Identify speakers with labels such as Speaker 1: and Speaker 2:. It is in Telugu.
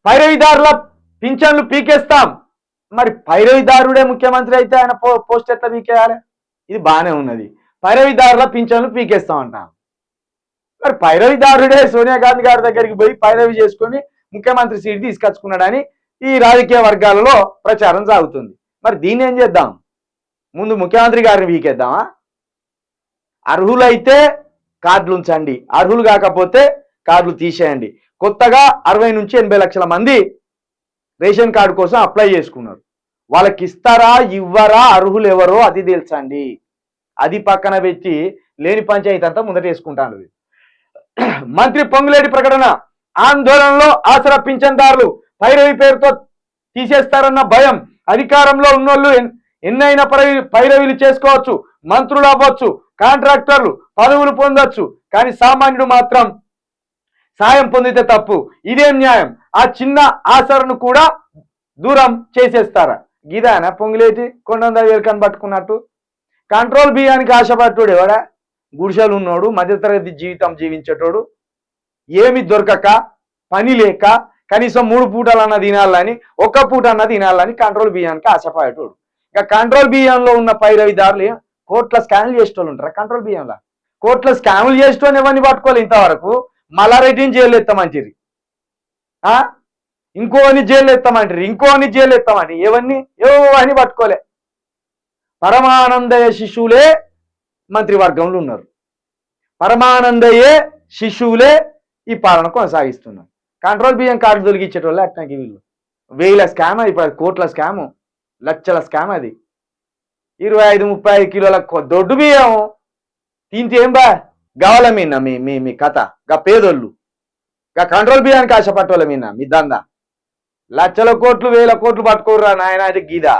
Speaker 1: పైరవిదారుల పింఛన్లు పీకేస్తాం. మరి పైరవిదారుడే ముఖ్యమంత్రి అయితే ఆయన పోస్ట్ ఎట్లా పీకేయాలి? ఇది బాగానే ఉన్నది. పైరవిదారుల పింఛన్లు పీకేస్తాం అంటాం. మరి పైరవిదారుడే సోనియా గాంధీ గారి దగ్గరికి పోయి పైరవి చేసుకొని ముఖ్యమంత్రి సీట్ తీసుకొచ్చుకున్నాడని ఈ రాజకీయ వర్గాలలో ప్రచారం సాగుతుంది. మరి దీన్ని ఏం చేద్దాం? ముందు ముఖ్యమంత్రి గారిని పీకేద్దామా? అర్హులైతే కార్డులు ఉంచండి, అర్హులు కాకపోతే కార్డులు తీసేయండి. కొత్తగా 60 నుంచి 80 లక్షల మంది రేషన్ కార్డు కోసం అప్లై చేసుకున్నారు. వాళ్ళకి ఇస్తారా ఇవ్వరా, అర్హులు ఎవరో అది తెలుసండి. అది పక్కన పెట్టి లేని పంచాయతీ అంతా ముందట వేసుకుంటాను. మంత్రి పొంగులేటి ప్రకటన, ఆందోళనలో ఆసరా పింఛన్దారులు పైరవి పేరుతో తీసేస్తారన్న భయం. అధికారంలో ఉన్నోళ్ళు ఎన్నైనా పైరవీలు చేసుకోవచ్చు, మంత్రులు అవ్వచ్చు, కాంట్రాక్టర్లు పదవులు పొందొచ్చు, కానీ సామాన్యుడు మాత్రం సాయం పొందితే తప్పు. ఇదేం న్యాయం? ఆ చిన్న ఆసరను కూడా దూరం చేసేస్తారా? గిదానా పొంగులేటి కొండందా వేలుకని పట్టుకున్నట్టు? కంట్రోల్ బియ్యానికి ఆశపట్టుడు ఎవడా? గుడిసెలు ఉన్నోడు, మధ్యతరగతి జీవితం జీవించేటోడు, ఏమి దొరకక పని లేక కనీసం 3 పూటలన్నా తినాలని, 1 పూట అన్న తినాలని కంట్రోల్ బియ్యానికి ఆశపడేటోడు. ఇక కంట్రోల్ బియ్యంలో ఉన్న పైరవిదారులు కోట్ల స్కామ్లు చేసేటోళ్ళు ఉంటారా? కంట్రోల్ బియ్యంలో కోట్ల స్కాములు చేసేటోని ఎవరిని పట్టుకోవాలి ఇంతవరకు? మల్లారెడ్డిని జైలు ఎత్తామంటారు, ఇంకోని జైలు ఎత్తామంటారు, ఇంకోని జైలు ఎత్తామంటారు. ఎవరిని పట్టుకోలే. పరమానందయ్య శిశువులే మంత్రివర్గంలో ఉన్నారు, పరమానందయ్యే శిశువులే ఈ పాలన కొనసాగిస్తున్నారు. కంట్రోల్ బియ్యం కార్డు తొలగించేటోళ్ళు అట్లాంటి వీళ్ళు. 1000 స్కామ్, అది 10 కోట్ల స్కాము, లక్షల స్కామ్. అది 25-35 కిలోల దొడ్డు బియ్యం తింటే ఏం బా గవల మీన మీ కథ. గా పేదోళ్ళు గా కంట్రోల్ బియ్యానికి ఆశపట్టోళ్ళ మీన మీ దందా. లక్షల కోట్లు 1000 కోట్లు పట్టుకోర్రా నాయన. అది గీదా